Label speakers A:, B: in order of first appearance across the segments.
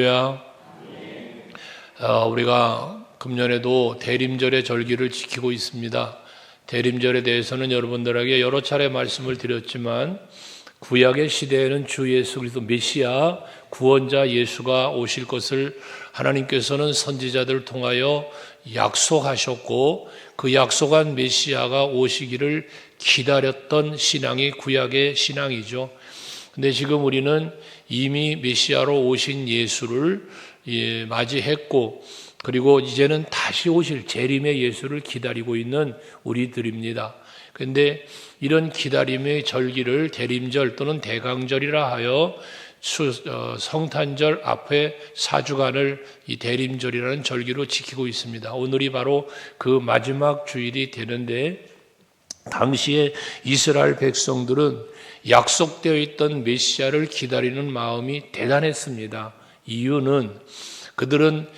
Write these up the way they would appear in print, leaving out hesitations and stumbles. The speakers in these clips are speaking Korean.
A: 할렐루야. 우리가 금년에도 대림절의 절기를 지키고 있습니다. 대림절에 대해서는 여러분들에게 여러 차례 말씀을 드렸지만 구약의 시대에는 주 예수 그리스도 메시아 구원자 예수가 오실 것을 하나님께서는 선지자들을 통하여 약속하셨고, 그 약속한 메시아가 오시기를 기다렸던 신앙이 구약의 신앙이죠. 근데 지금 우리는 이미 메시아로 오신 예수를 맞이했고, 그리고 이제는 다시 오실 재림의 예수를 기다리고 있는 우리들입니다. 그런데 이런 기다림의 절기를 대림절 또는 대강절이라 하여 성탄절 앞에 4주간을 이 대림절이라는 절기로 지키고 있습니다. 오늘이 바로 그 마지막 주일이 되는데, 당시에 이스라엘 백성들은 약속되어 있던 메시아를 기다리는 마음이 대단했습니다. 이유는 그들은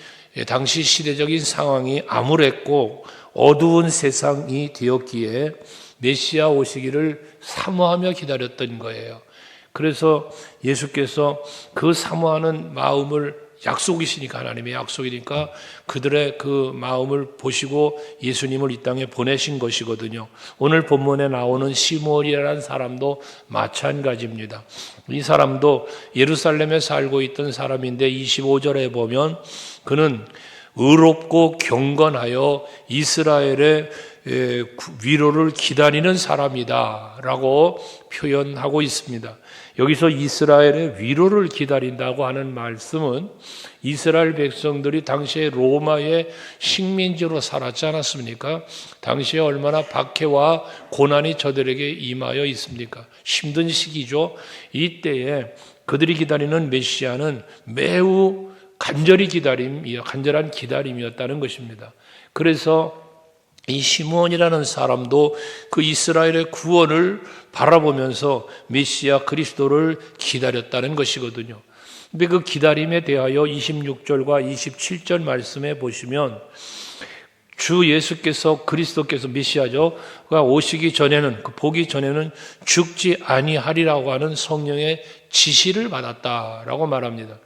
A: 당시 시대적인 상황이 암울했고 어두운 세상이 되었기에 메시아 오시기를 사모하며 기다렸던 거예요. 그래서 예수께서 그 사모하는 마음을, 약속이시니까, 하나님의 약속이니까 그들의 그 마음을 보시고 예수님을 이 땅에 보내신 것이거든요. 오늘 본문에 나오는 시므온이라는 사람도 마찬가지입니다. 이 사람도 예루살렘에 살고 있던 사람인데 25절에 보면 그는 의롭고 경건하여 이스라엘의 위로를 기다리는 사람이다 라고 표현하고 있습니다. 여기서 이스라엘의 위로를 기다린다고 하는 말씀은 이스라엘 백성들이 당시에 로마의 식민지로 살았지 않았습니까? 당시에 얼마나 박해와 고난이 저들에게 임하여 있습니까? 힘든 시기죠. 이때에 그들이 기다리는 메시아는 매우 간절한 기다림이었다는 것입니다. 그래서 이 시므온이라는 사람도 그 이스라엘의 구원을 바라보면서 메시아 그리스도를 기다렸다는 것이거든요. 근데 그 기다림에 대하여 26절과 27절 말씀에 보시면 주 예수께서, 그리스도께서, 메시아죠, 가 오시기 전에는, 보기 전에는 죽지 아니하리라고 하는 성령의 지시를 받았다라고 말합니다.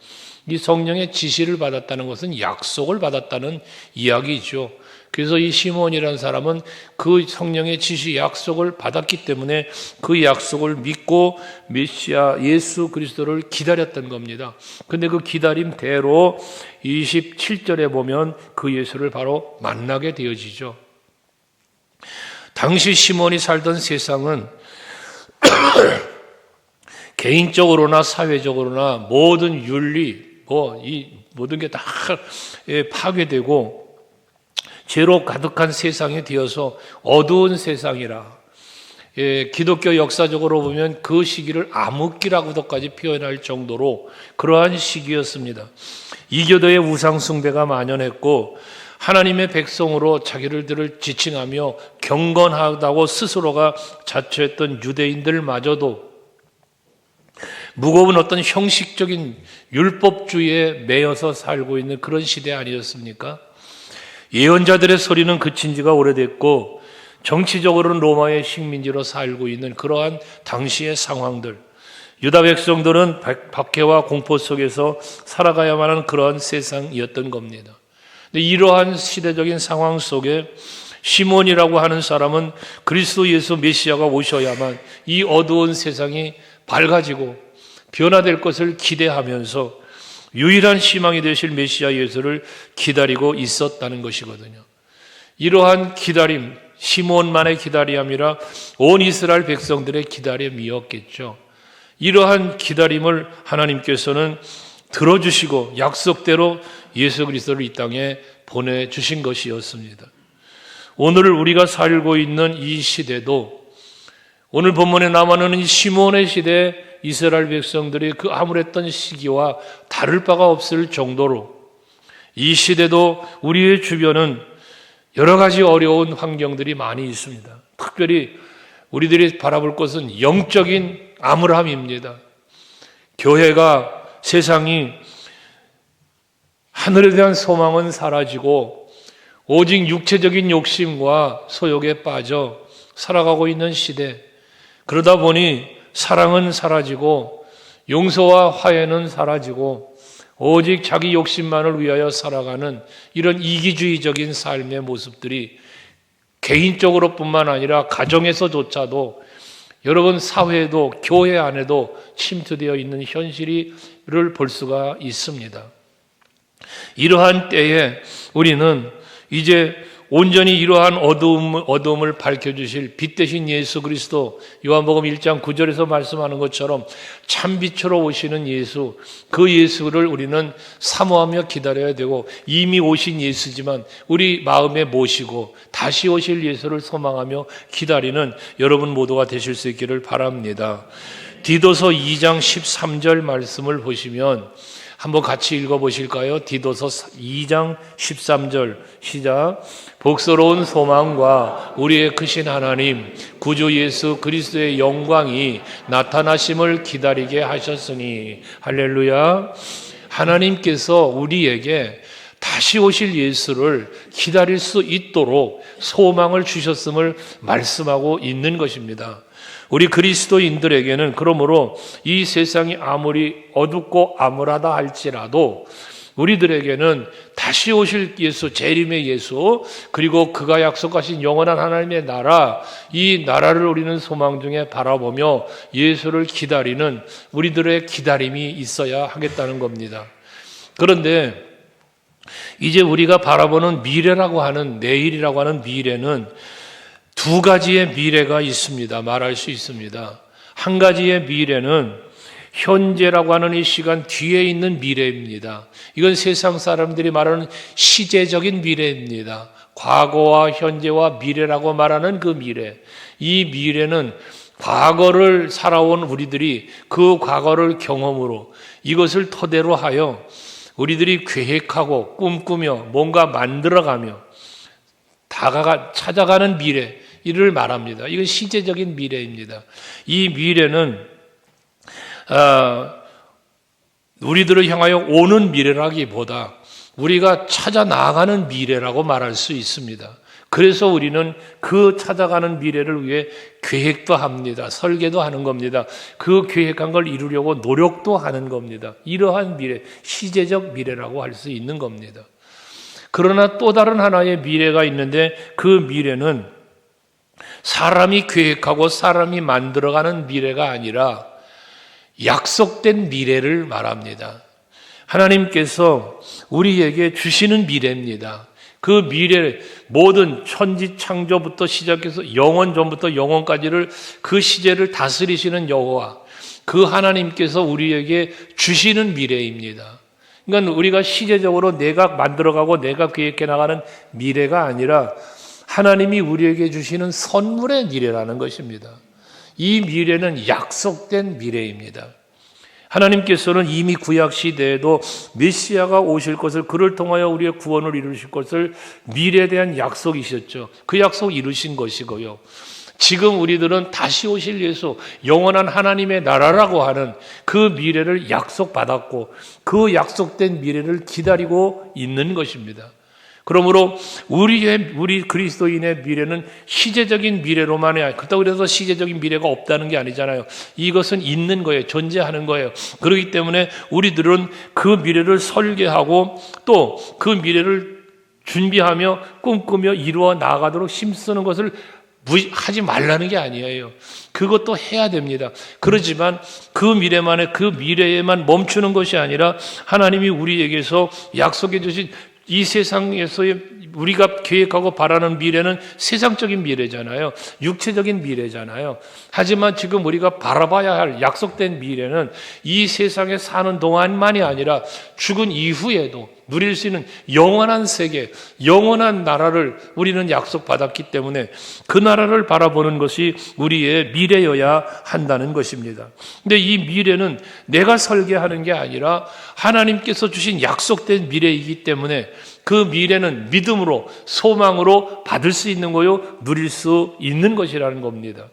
A: 이 성령의 지시를 받았다는 것은 약속을 받았다는 이야기죠. 그래서 이 시므온이라는 사람은 그 성령의 지시, 약속을 받았기 때문에 그 약속을 믿고 메시아 예수 그리스도를 기다렸던 겁니다. 근데 그 기다림대로 27절에 보면 그 예수를 바로 만나게 되어지죠. 당시 시므온이 살던 세상은 개인적으로나 사회적으로나 모든 윤리, 이 모든 게 다 파괴되고 죄로 가득한 세상이 되어서 어두운 세상이라, 기독교 역사적으로 보면 그 시기를 암흑기라고도까지 표현할 정도로 그러한 시기였습니다. 이교도의 우상 숭배가 만연했고 하나님의 백성으로 자기들을 지칭하며 경건하다고 스스로가 자처했던 유대인들마저도 무거운 어떤 형식적인 율법주의에 매여서 살고 있는 그런 시대 아니었습니까? 예언자들의 소리는 그친 지가 오래됐고 정치적으로는 로마의 식민지로 살고 있는 그러한 당시의 상황들, 유다 백성들은 박해와 공포 속에서 살아가야만 하는 그러한 세상이었던 겁니다. 근데 이러한 시대적인 상황 속에 시몬이라고 하는 사람은 그리스도 예수 메시아가 오셔야만 이 어두운 세상이 밝아지고 변화될 것을 기대하면서 유일한 희망이 되실 메시아 예수를 기다리고 있었다는 것이거든요. 이러한 기다림, 시므온만의 기다림이 아니라 온 이스라엘 백성들의 기다림이었겠죠. 이러한 기다림을 하나님께서는 들어주시고 약속대로 예수 그리스도를 이 땅에 보내주신 것이었습니다. 오늘 우리가 살고 있는 이 시대도, 오늘 본문에 남아있는 이 시므온의 시대에 이스라엘 백성들이 그 암울했던 시기와 다를 바가 없을 정도로 이 시대도 우리의 주변은 여러 가지 어려운 환경들이 많이 있습니다. 특별히 우리들이 바라볼 것은 영적인 암울함입니다. 교회가, 세상이 하늘에 대한 소망은 사라지고 오직 육체적인 욕심과 소욕에 빠져 살아가고 있는 시대, 그러다 보니 사랑은 사라지고 용서와 화해는 사라지고 오직 자기 욕심만을 위하여 살아가는 이런 이기주의적인 삶의 모습들이 개인적으로뿐만 아니라 가정에서조차도 여러분 사회에도 교회 안에도 침투되어 있는 현실을 볼 수가 있습니다. 이러한 때에 우리는 이제 온전히 이러한 어두움을 밝혀주실 빛 대신 예수 그리스도, 요한복음 1장 9절에서 말씀하는 것처럼 참빛으로 오시는 예수, 그 예수를 우리는 사모하며 기다려야 되고, 이미 오신 예수지만 우리 마음에 모시고 다시 오실 예수를 소망하며 기다리는 여러분 모두가 되실 수 있기를 바랍니다. 디도서 2장 13절 말씀을 보시면 한번 같이 읽어보실까요? 디도서 2장 13절 시작. 복스러운 소망과 우리의 크신 하나님 구주 예수 그리스도의 영광이 나타나심을 기다리게 하셨으니. 할렐루야. 하나님께서 우리에게 다시 오실 예수를 기다릴 수 있도록 소망을 주셨음을 말씀하고 있는 것입니다. 우리 그리스도인들에게는 그러므로 이 세상이 아무리 어둡고 암울하다 할지라도 우리들에게는 다시 오실 예수, 재림의 예수, 그리고 그가 약속하신 영원한 하나님의 나라, 이 나라를 우리는 소망 중에 바라보며 예수를 기다리는 우리들의 기다림이 있어야 하겠다는 겁니다. 그런데 이제 우리가 바라보는 미래라고 하는, 내일이라고 하는 미래는 두 가지의 미래가 있습니다. 말할 수 있습니다. 한 가지의 미래는 현재라고 하는 이 시간 뒤에 있는 미래입니다. 이건 세상 사람들이 말하는 시제적인 미래입니다. 과거와 현재와 미래라고 말하는 그 미래. 이 미래는 과거를 살아온 우리들이 그 과거를 경험으로 이것을 토대로 하여 우리들이 계획하고 꿈꾸며 뭔가 만들어가며 찾아가는 미래, 이를 말합니다. 이건 시제적인 미래입니다. 이 미래는 우리들을 향하여 오는 미래라기보다 우리가 찾아 나아가는 미래라고 말할 수 있습니다. 그래서 우리는 그 찾아가는 미래를 위해 계획도 합니다. 설계도 하는 겁니다. 그 계획한 걸 이루려고 노력도 하는 겁니다. 이러한 미래, 시제적 미래라고 할 수 있는 겁니다. 그러나 또 다른 하나의 미래가 있는데 그 미래는 사람이 계획하고 사람이 만들어가는 미래가 아니라 약속된 미래를 말합니다. 하나님께서 우리에게 주시는 미래입니다. 그 미래, 모든 천지 창조부터 시작해서 영원 전부터 영원까지를 그 시제를 다스리시는 여호와, 그 하나님께서 우리에게 주시는 미래입니다. 그러니까 우리가 시제적으로 내가 만들어가고 내가 계획해 나가는 미래가 아니라 하나님이 우리에게 주시는 선물의 미래라는 것입니다. 이 미래는 약속된 미래입니다. 하나님께서는 이미 구약 시대에도 메시아가 오실 것을, 그를 통하여 우리의 구원을 이루실 것을 미래에 대한 약속이셨죠. 그 약속 이루신 것이고요. 지금 우리들은 다시 오실 예수, 영원한 하나님의 나라라고 하는 그 미래를 약속받았고 그 약속된 미래를 기다리고 있는 것입니다. 그러므로 우리 그리스도인의 미래는 시제적인 미래로만이 아니라, 그렇다고 해서 시제적인 미래가 없다는 게 아니잖아요. 이것은 있는 거예요. 존재하는 거예요. 그렇기 때문에 우리들은 그 미래를 설계하고 또 그 미래를 준비하며 꿈꾸며 이루어 나가도록 힘쓰는 것을 하지 말라는 게 아니에요. 그것도 해야 됩니다. 그렇지만 그 미래에만 멈추는 것이 아니라 하나님이 우리에게서 약속해 주신 이 세상에서의 우리가 계획하고 바라는 미래는 세상적인 미래잖아요. 육체적인 미래잖아요. 하지만 지금 우리가 바라봐야 할 약속된 미래는 이 세상에 사는 동안만이 아니라 죽은 이후에도 누릴 수 있는 영원한 세계, 영원한 나라를 우리는 약속받았기 때문에 그 나라를 바라보는 것이 우리의 미래여야 한다는 것입니다. 근데 이 미래는 내가 설계하는 게 아니라 하나님께서 주신 약속된 미래이기 때문에 그 미래는 믿음으로, 소망으로 받을 수 있는 거요, 누릴 수 있는 것이라는 겁니다.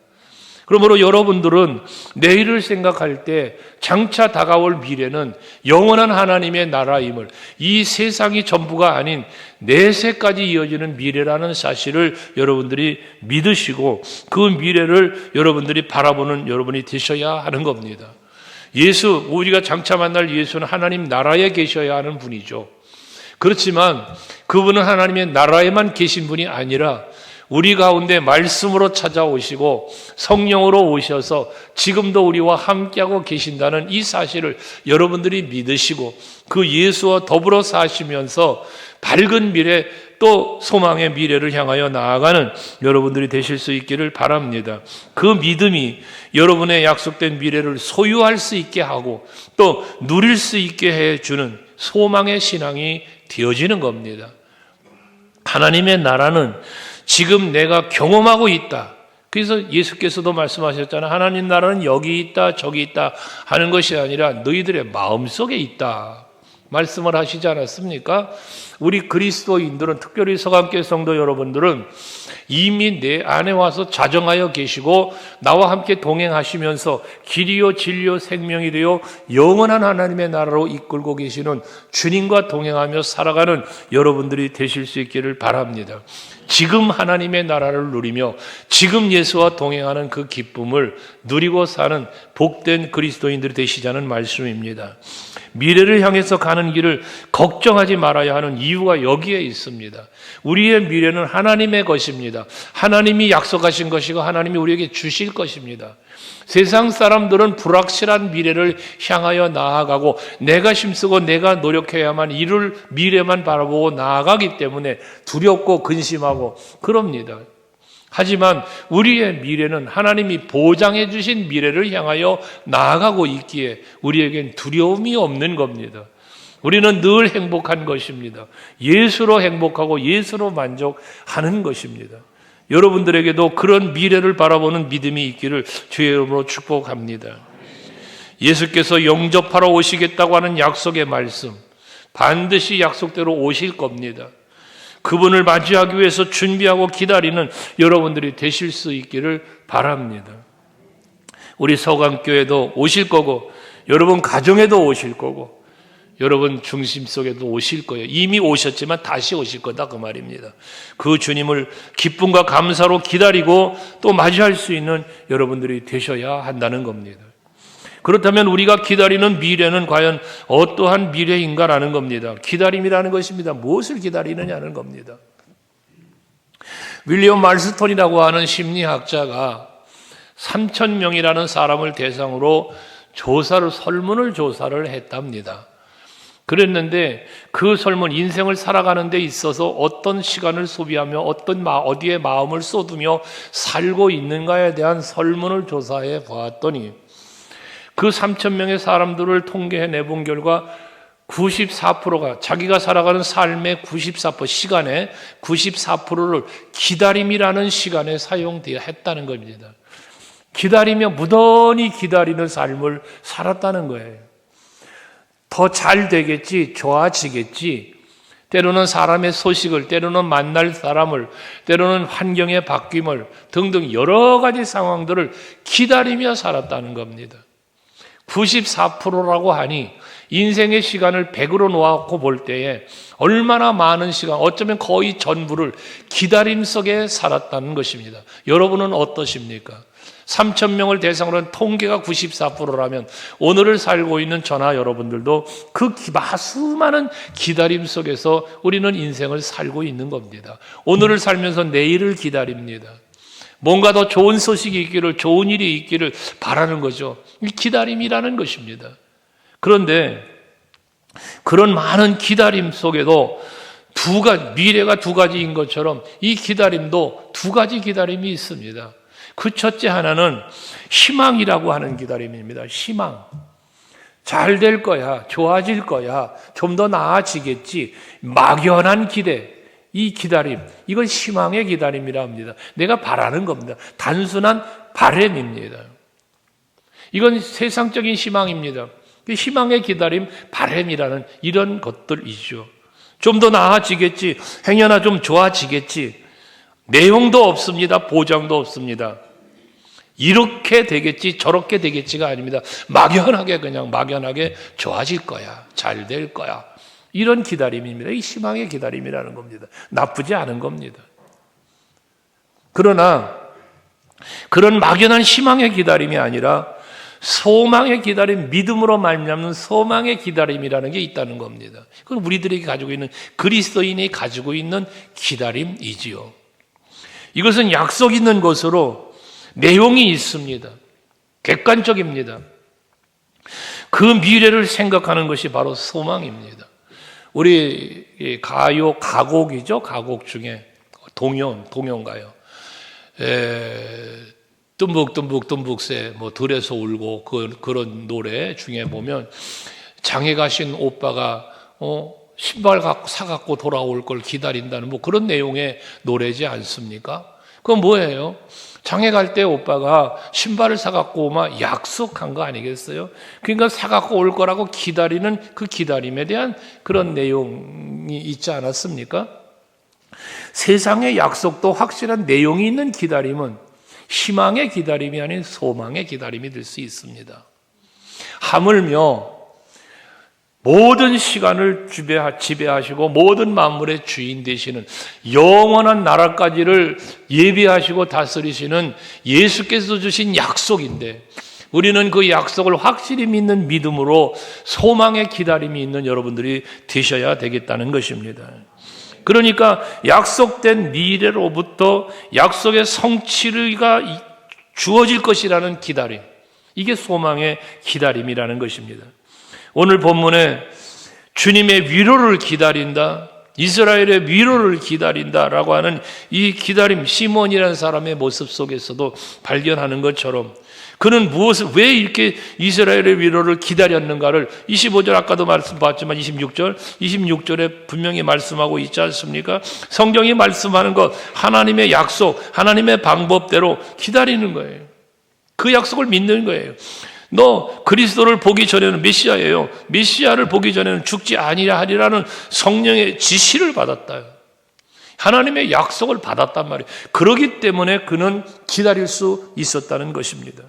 A: 그러므로 여러분들은 내일을 생각할 때 장차 다가올 미래는 영원한 하나님의 나라임을, 이 세상이 전부가 아닌 내세까지 이어지는 미래라는 사실을 여러분들이 믿으시고 그 미래를 여러분들이 바라보는 여러분이 되셔야 하는 겁니다. 우리가 장차 만날 예수는 하나님 나라에 계셔야 하는 분이죠. 그렇지만 그분은 하나님의 나라에만 계신 분이 아니라 우리 가운데 말씀으로 찾아오시고 성령으로 오셔서 지금도 우리와 함께하고 계신다는 이 사실을 여러분들이 믿으시고 그 예수와 더불어 사시면서 밝은 미래 또 소망의 미래를 향하여 나아가는 여러분들이 되실 수 있기를 바랍니다. 그 믿음이 여러분의 약속된 미래를 소유할 수 있게 하고 또 누릴 수 있게 해주는 소망의 신앙이 되어지는 겁니다. 하나님의 나라는 지금 내가 경험하고 있다. 그래서 예수께서도 말씀하셨잖아요. 하나님 나라는 여기 있다 저기 있다 하는 것이 아니라 너희들의 마음속에 있다 말씀을 하시지 않았습니까? 우리 그리스도인들은, 특별히 서강교회 성도 여러분들은 이미 내 안에 와서 자정하여 계시고 나와 함께 동행하시면서 길이요 진리요 생명이 되어 영원한 하나님의 나라로 이끌고 계시는 주님과 동행하며 살아가는 여러분들이 되실 수 있기를 바랍니다. 지금 하나님의 나라를 누리며 지금 예수와 동행하는 그 기쁨을 누리고 사는 복된 그리스도인들이 되시자는 말씀입니다. 미래를 향해서 가는 길을 걱정하지 말아야 하는 이유가 여기에 있습니다. 우리의 미래는 하나님의 것입니다. 하나님이 약속하신 것이고 하나님이 우리에게 주실 것입니다. 세상 사람들은 불확실한 미래를 향하여 나아가고 내가 힘쓰고 내가 노력해야만 이룰 미래만 바라보고 나아가기 때문에 두렵고 근심하고 그럽니다. 하지만 우리의 미래는 하나님이 보장해 주신 미래를 향하여 나아가고 있기에 우리에겐 두려움이 없는 겁니다. 우리는 늘 행복한 것입니다. 예수로 행복하고 예수로 만족하는 것입니다. 여러분들에게도 그런 미래를 바라보는 믿음이 있기를 주의 이름으로 축복합니다. 예수께서 영접하러 오시겠다고 하는 약속의 말씀, 반드시 약속대로 오실 겁니다. 그분을 맞이하기 위해서 준비하고 기다리는 여러분들이 되실 수 있기를 바랍니다. 우리 서강교회도 오실 거고 여러분 가정에도 오실 거고 여러분 중심 속에도 오실 거예요. 이미 오셨지만 다시 오실 거다 그 말입니다. 그 주님을 기쁨과 감사로 기다리고 또 맞이할 수 있는 여러분들이 되셔야 한다는 겁니다. 그렇다면 우리가 기다리는 미래는 과연 어떠한 미래인가라는 겁니다. 기다림이라는 것입니다. 무엇을 기다리느냐는 겁니다. 윌리엄 말스톤이라고 하는 심리학자가 3,000명이라는 사람을 대상으로 설문을 조사를 했답니다. 그랬는데 그 설문, 인생을 살아가는 데 있어서 어떤 시간을 소비하며 어디에 마음을 쏟으며 살고 있는가에 대한 설문을 조사해 보았더니 그 3,000명의 사람들을 통계해 내본 결과 94%가 자기가 살아가는 삶의 94%, 시간의 94%를 기다림이라는 시간에 사용되어 했다는 겁니다. 기다리며 무던히 기다리는 삶을 살았다는 거예요. 더 잘 되겠지, 좋아지겠지, 때로는 사람의 소식을, 때로는 만날 사람을, 때로는 환경의 바뀜을 등등 여러 가지 상황들을 기다리며 살았다는 겁니다. 94%라고 하니 인생의 시간을 100으로 놓고 볼 때에 얼마나 많은 시간, 어쩌면 거의 전부를 기다림 속에 살았다는 것입니다. 여러분은 어떠십니까? 3,000명을 대상으로 한 통계가 94%라면 오늘을 살고 있는 저나 여러분들도 그 수많은 기다림 속에서 우리는 인생을 살고 있는 겁니다. 오늘을 살면서 내일을 기다립니다. 뭔가 더 좋은 소식이 있기를, 좋은 일이 있기를 바라는 거죠. 이 기다림이라는 것입니다. 그런데 그런 많은 기다림 속에도 미래가 두 가지인 것처럼 이 기다림도 두 가지 기다림이 있습니다. 그 첫째 하나는 희망이라고 하는 기다림입니다. 희망. 잘 될 거야, 좋아질 거야, 좀 더 나아지겠지, 막연한 기대. 이 기다림, 이걸 희망의 기다림이라 합니다. 내가 바라는 겁니다. 단순한 바람입니다. 이건 세상적인 희망입니다. 희망의 기다림, 바람이라는 이런 것들이죠. 좀 더 나아지겠지, 행여나 좀 좋아지겠지, 내용도 없습니다. 보장도 없습니다. 이렇게 되겠지, 저렇게 되겠지가 아닙니다. 막연하게 좋아질 거야, 잘 될 거야. 이런 기다림입니다. 이 희망의 기다림이라는 겁니다. 나쁘지 않은 겁니다. 그러나 그런 막연한 희망의 기다림이 아니라 소망의 기다림, 믿음으로 말미암는 소망의 기다림이라는 게 있다는 겁니다. 그건 우리들에게 가지고 있는, 그리스도인이 가지고 있는 기다림이지요. 이것은 약속 있는 것으로 내용이 있습니다. 객관적입니다. 그 미래를 생각하는 것이 바로 소망입니다. 우리 가곡이죠. 가곡 중에 동요가요. 뜸북새 들에서 울고 그런 노래 중에 보면 장에 가신 오빠가 신발 사갖고 돌아올 걸 기다린다는 그런 내용의 노래지 않습니까? 그건 뭐예요? 장에 갈 때 오빠가 신발을 사갖고 오면 약속한 거 아니겠어요? 그러니까 사갖고 올 거라고 기다리는 그 기다림에 대한 그런 내용이 있지 않았습니까? 세상의 약속도 확실한 내용이 있는 기다림은 희망의 기다림이 아닌 소망의 기다림이 될 수 있습니다. 하물며 모든 시간을 지배하시고 모든 만물의 주인 되시는 영원한 나라까지를 예비하시고 다스리시는 예수께서 주신 약속인데, 우리는 그 약속을 확실히 믿는 믿음으로 소망의 기다림이 있는 여러분들이 되셔야 되겠다는 것입니다. 그러니까 약속된 미래로부터 약속의 성취가 주어질 것이라는 기다림, 이게 소망의 기다림이라는 것입니다. 오늘 본문에 주님의 위로를 기다린다, 이스라엘의 위로를 기다린다라고 하는 이 기다림, 시몬이라는 사람의 모습 속에서도 발견하는 것처럼 그는 왜 이렇게 이스라엘의 위로를 기다렸는가를 25절 아까도 말씀봤지만 26절에 분명히 말씀하고 있지 않습니까? 성경이 말씀하는 것, 하나님의 약속, 하나님의 방법대로 기다리는 거예요. 그 약속을 믿는 거예요. 너 그리스도를 보기 전에는 메시아예요. 메시아를 보기 전에는 죽지 아니라 하리라는 성령의 지시를 받았다. 하나님의 약속을 받았단 말이에요. 그렇기 때문에 그는 기다릴 수 있었다는 것입니다.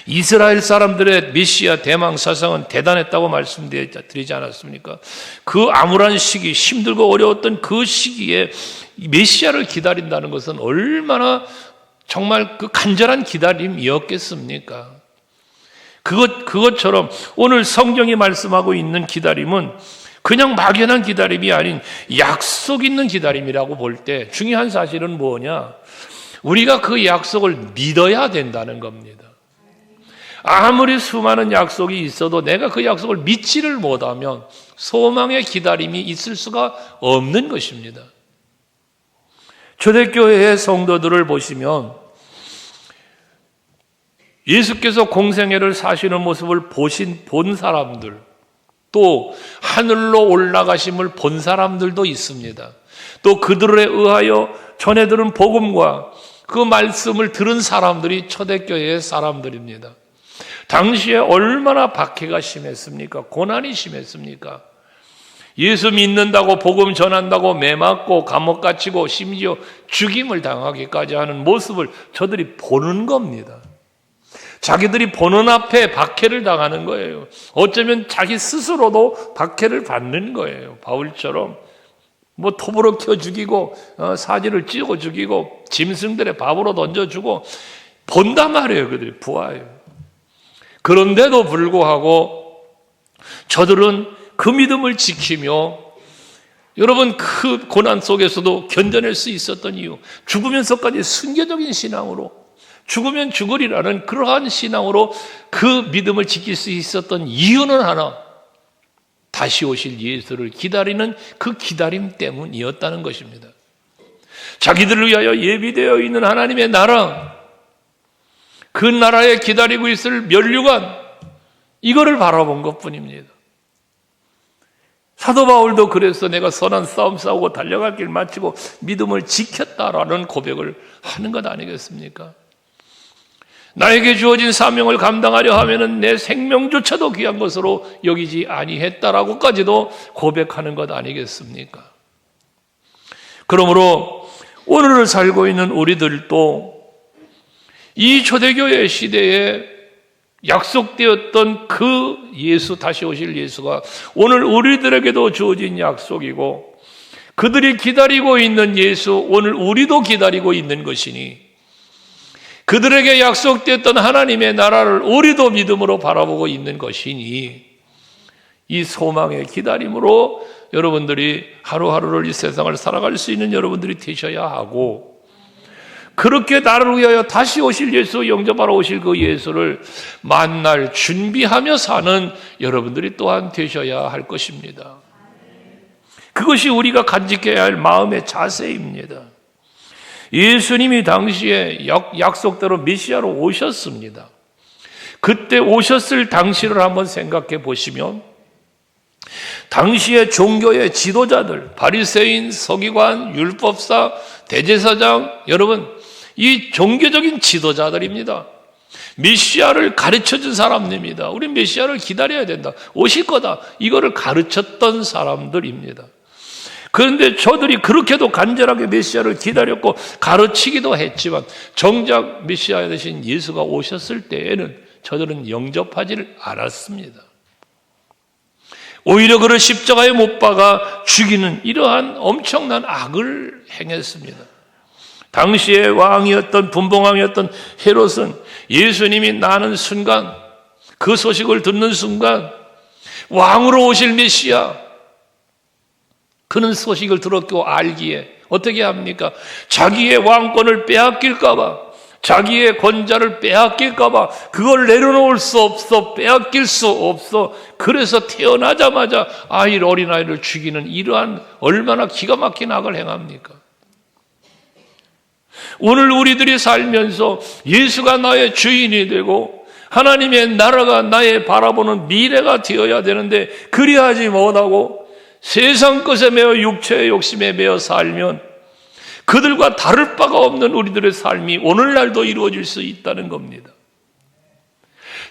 A: 이스라엘 사람들의 메시아 대망 사상은 대단했다고 말씀드리지 않았습니까? 그 암울한 시기, 힘들고 어려웠던 그 시기에 메시아를 기다린다는 것은 얼마나 정말 그 간절한 기다림이었겠습니까? 그것처럼 오늘 성경이 말씀하고 있는 기다림은 그냥 막연한 기다림이 아닌 약속 있는 기다림이라고 볼 때 중요한 사실은 뭐냐? 우리가 그 약속을 믿어야 된다는 겁니다. 아무리 수많은 약속이 있어도 내가 그 약속을 믿지를 못하면 소망의 기다림이 있을 수가 없는 것입니다. 초대교회의 성도들을 보시면 예수께서 공생애를 사시는 모습을 본 사람들, 또 하늘로 올라가심을 본 사람들도 있습니다. 또 그들에 의하여 전해들은 복음과 그 말씀을 들은 사람들이 초대교회의 사람들입니다. 당시에 얼마나 박해가 심했습니까? 고난이 심했습니까? 예수 믿는다고 복음 전한다고 매맞고 감옥 갇히고 심지어 죽임을 당하기까지 하는 모습을 저들이 보는 겁니다. 자기들이 보는 앞에 박해를 당하는 거예요. 어쩌면 자기 스스로도 박해를 받는 거예요. 바울처럼 톱으로 켜 죽이고 사지를 찌고 죽이고 짐승들의 밥으로 던져주고 본단 말이에요. 그들이 보아요. 그런데도 불구하고 저들은 그 믿음을 지키며, 여러분 그 고난 속에서도 견뎌낼 수 있었던 이유, 죽으면서까지 순교적인 신앙으로, 죽으면 죽으리라는 그러한 신앙으로 그 믿음을 지킬 수 있었던 이유는 하나, 다시 오실 예수를 기다리는 그 기다림 때문이었다는 것입니다. 자기들을 위하여 예비되어 있는 하나님의 나라, 그 나라에 기다리고 있을 면류관, 이거를 바라본 것뿐입니다. 사도 바울도 그래서 내가 선한 싸움 싸우고 달려갈 길 마치고 믿음을 지켰다라는 고백을 하는 것 아니겠습니까? 나에게 주어진 사명을 감당하려 하면은 내 생명조차도 귀한 것으로 여기지 아니했다라고까지도 고백하는 것 아니겠습니까? 그러므로 오늘을 살고 있는 우리들도 이 초대교회 시대에 약속되었던 그 예수, 다시 오실 예수가 오늘 우리들에게도 주어진 약속이고, 그들이 기다리고 있는 예수, 오늘 우리도 기다리고 있는 것이니, 그들에게 약속됐던 하나님의 나라를 우리도 믿음으로 바라보고 있는 것이니 이 소망의 기다림으로 여러분들이 하루하루를 이 세상을 살아갈 수 있는 여러분들이 되셔야 하고, 그렇게 나를 위하여 다시 오실 예수, 영접하러 오실 그 예수를 만날 준비하며 사는 여러분들이 또한 되셔야 할 것입니다. 그것이 우리가 간직해야 할 마음의 자세입니다. 예수님이 당시에 약속대로 메시아로 오셨습니다. 그때 오셨을 당시를 한번 생각해 보시면 당시의 종교의 지도자들, 바리새인, 서기관, 율법사, 대제사장, 여러분 이 종교적인 지도자들입니다. 메시아를 가르쳐준 사람들입니다. 우린 메시아를 기다려야 된다, 오실 거다, 이거를 가르쳤던 사람들입니다. 그런데 저들이 그렇게도 간절하게 메시아를 기다렸고 가르치기도 했지만 정작 메시아 되신 예수가 오셨을 때에는 저들은 영접하지를 않았습니다. 오히려 그를 십자가에 못 박아 죽이는 이러한 엄청난 악을 행했습니다. 당시의 왕이었던 분봉왕이었던 헤롯은 예수님이 나는 순간, 그 소식을 듣는 순간 왕으로 오실 메시아, 그는 소식을 들었고 알기에 어떻게 합니까? 자기의 왕권을 빼앗길까 봐, 자기의 권자를 빼앗길까 봐 그걸 내려놓을 수 없어, 빼앗길 수 없어. 그래서 태어나자마자 어린아이를 죽이는 이러한 얼마나 기가 막힌 악을 행합니까? 오늘 우리들이 살면서 예수가 나의 주인이 되고 하나님의 나라가 나의 바라보는 미래가 되어야 되는데 그리하지 못하고 세상 것에 매여 육체의 욕심에 매여 살면 그들과 다를 바가 없는 우리들의 삶이 오늘날도 이루어질 수 있다는 겁니다.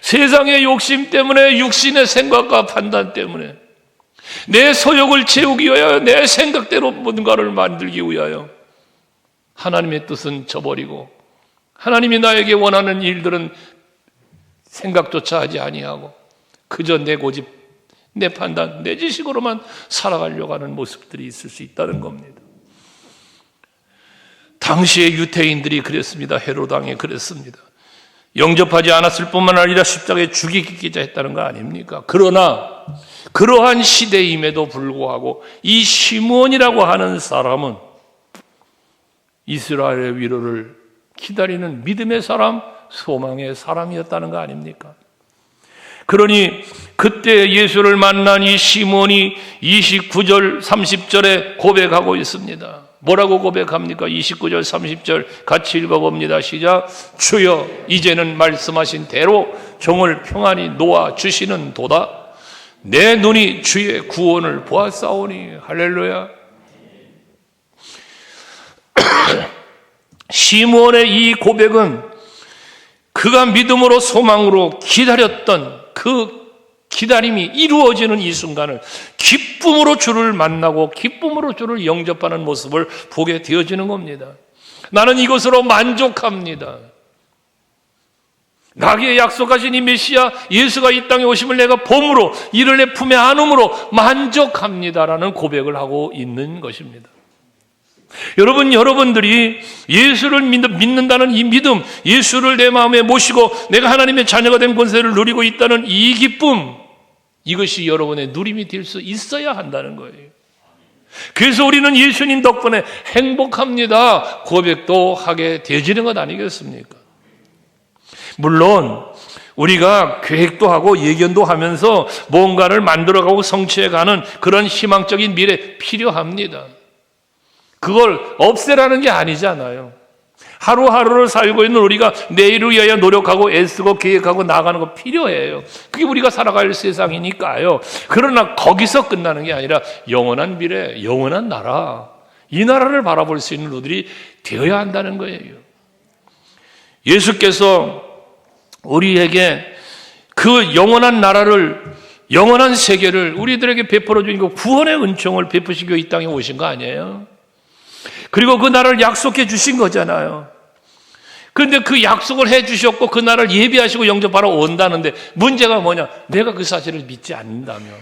A: 세상의 욕심 때문에, 육신의 생각과 판단 때문에, 내 소욕을 채우기 위하여, 내 생각대로 뭔가를 만들기 위하여 하나님의 뜻은 저버리고 하나님이 나에게 원하는 일들은 생각조차 하지 아니하고 그저 내 고집, 내 판단, 내 지식으로만 살아가려고 하는 모습들이 있을 수 있다는 겁니다. 당시의 유태인들이 그랬습니다. 헤롯 왕이 그랬습니다. 영접하지 않았을 뿐만 아니라 십자가에 죽이기까지 했다는 거 아닙니까? 그러나 그러한 시대임에도 불구하고 이 시므온이라고 하는 사람은 이스라엘의 위로를 기다리는 믿음의 사람, 소망의 사람이었다는 거 아닙니까? 그러니 그때 예수를 만난 이 시므온이 29절 30절에 고백하고 있습니다. 뭐라고 고백합니까? 29절 30절 같이 읽어봅니다. 시작. 주여, 이제는 말씀하신 대로 종을 평안히 놓아 주시는 도다. 내 눈이 주의 구원을 보았사오니. 할렐루야. 시므온의 이 고백은 그가 믿음으로 소망으로 기다렸던 그 기다림이 이루어지는 이 순간을 기쁨으로 주를 만나고 기쁨으로 주를 영접하는 모습을 보게 되어지는 겁니다. 나는 이것으로 만족합니다. 나에게 약속하신 이 메시아 예수가 이 땅에 오심을 내가 봄으로 이를 내 품에 안음으로 만족합니다라는 고백을 하고 있는 것입니다. 여러분들이 예수를 믿는다는 이 믿음, 예수를 내 마음에 모시고 내가 하나님의 자녀가 된 권세를 누리고 있다는 이 기쁨, 이것이 여러분의 누림이 될 수 있어야 한다는 거예요. 그래서 우리는 예수님 덕분에 행복합니다 고백도 하게 되지는 것 아니겠습니까? 물론 우리가 계획도 하고 예견도 하면서 뭔가를 만들어가고 성취해가는 그런 희망적인 미래 필요합니다. 그걸 없애라는 게 아니잖아요. 하루하루를 살고 있는 우리가 내일을 위하여 노력하고 애쓰고 계획하고 나가는 거 필요해요. 그게 우리가 살아갈 세상이니까요. 그러나 거기서 끝나는 게 아니라 영원한 미래, 영원한 나라, 이 나라를 바라볼 수 있는 우리들이 되어야 한다는 거예요. 예수께서 우리에게 그 영원한 나라를, 영원한 세계를 우리들에게 베풀어 주니까 구원의 은총을 베푸시고 이 땅에 오신 거 아니에요? 그리고 그 나라를 약속해 주신 거잖아요. 그런데 그 약속을 해 주셨고 그 나라를 예비하시고 영접하러 온다는데 문제가 뭐냐? 내가 그 사실을 믿지 않는다면,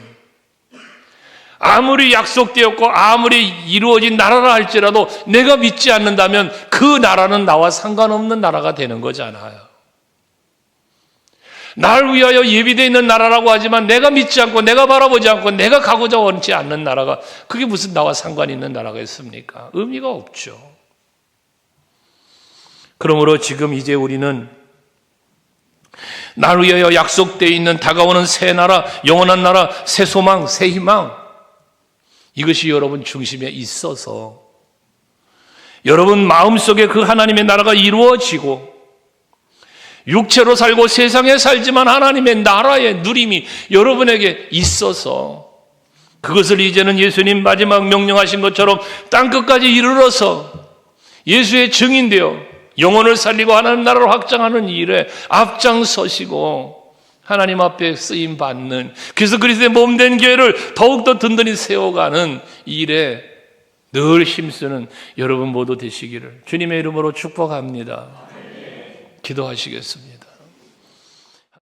A: 아무리 약속되었고 아무리 이루어진 나라라 할지라도 내가 믿지 않는다면 그 나라는 나와 상관없는 나라가 되는 거잖아요. 날 위하여 예비되어 있는 나라라고 하지만 내가 믿지 않고 내가 바라보지 않고 내가 가고자 원치 않는 나라가, 그게 무슨 나와 상관 있는 나라가 있습니까? 의미가 없죠. 그러므로 지금 이제 우리는 날 위하여 약속되어 있는 다가오는 새 나라, 영원한 나라, 새 소망, 새 희망, 이것이 여러분 중심에 있어서 여러분 마음속에 그 하나님의 나라가 이루어지고 육체로 살고 세상에 살지만 하나님의 나라의 누림이 여러분에게 있어서 그것을 이제는 예수님 마지막 명령하신 것처럼 땅끝까지 이르러서 예수의 증인되어 영혼을 살리고 하나님 나라를 확장하는 일에 앞장서시고 하나님 앞에 쓰임받는, 그래서 그리스도의 몸된 교회를 더욱더 든든히 세워가는 일에 늘 힘쓰는 여러분 모두 되시기를 주님의 이름으로 축복합니다. 기도하시겠습니다.